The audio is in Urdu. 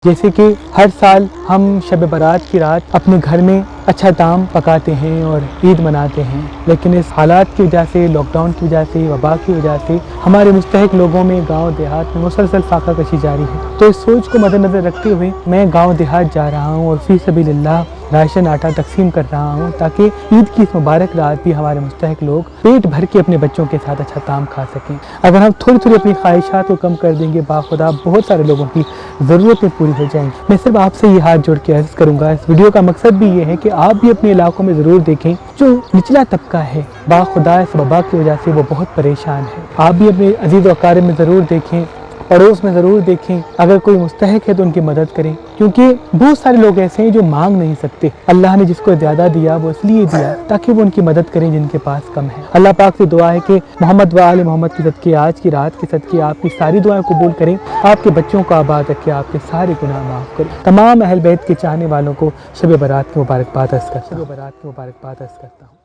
جیسے کہ ہر سال ہم شب برات کی رات اپنے گھر میں اچھا طعام پکاتے ہیں اور عید مناتے ہیں، لیکن اس حالات کی وجہ سے، لاک ڈاؤن کی وجہ سے، وبا کی وجہ سے ہمارے مستحق لوگوں میں گاؤں دیہات میں مسلسل فاقہ کشی جاری ہے۔ تو اس سوچ کو مد نظر رکھتے ہوئے میں گاؤں دیہات جا رہا ہوں اور فی سبیل اللہ راشن آٹا تقسیم کر رہا ہوں، تاکہ عید کی اس مبارک رات بھی ہمارے مستحق لوگ پیٹ بھر کے اپنے بچوں کے ساتھ اچھا طعام کھا سکیں۔ اگر ہم تھوڑی تھوڑی اپنی خواہشات کو کم کر دیں گے، باخدا بہت سارے لوگوں کی ضرورتیں پوری ہو جائیں گی۔ میں صرف آپ سے یہ ہاتھ جوڑ کے عرض کروں گا، اس ویڈیو کا مقصد بھی یہ ہے کہ آپ بھی اپنے علاقوں میں ضرور دیکھیں جو نچلا طبقہ ہے، باخدا اس وبا کی وجہ سے وہ بہت پریشان ہے۔ آپ بھی اپنے عزیز و اقارب میں ضرور دیکھیں، پڑوس میں ضرور دیکھیں، اگر کوئی مستحق ہے تو ان کی مدد کریں، کیونکہ بہت سارے لوگ ایسے ہیں جو مانگ نہیں سکتے۔ اللہ نے جس کو زیادہ دیا وہ اس لیے دیا تاکہ وہ ان کی مدد کریں جن کے پاس کم ہے۔ اللہ پاک سے دعا ہے کہ محمد و آل محمد کے صدقے، آج کی رات کے صدقے آپ کی ساری دعائیں قبول کریں، آپ کے بچوں کو آباد رکھے، آپ کے سارے گناہ معاف کریں۔ تمام اہل بیت کے چاہنے والوں کو شب برات کی مبارکباد عرض کرتا ہوں۔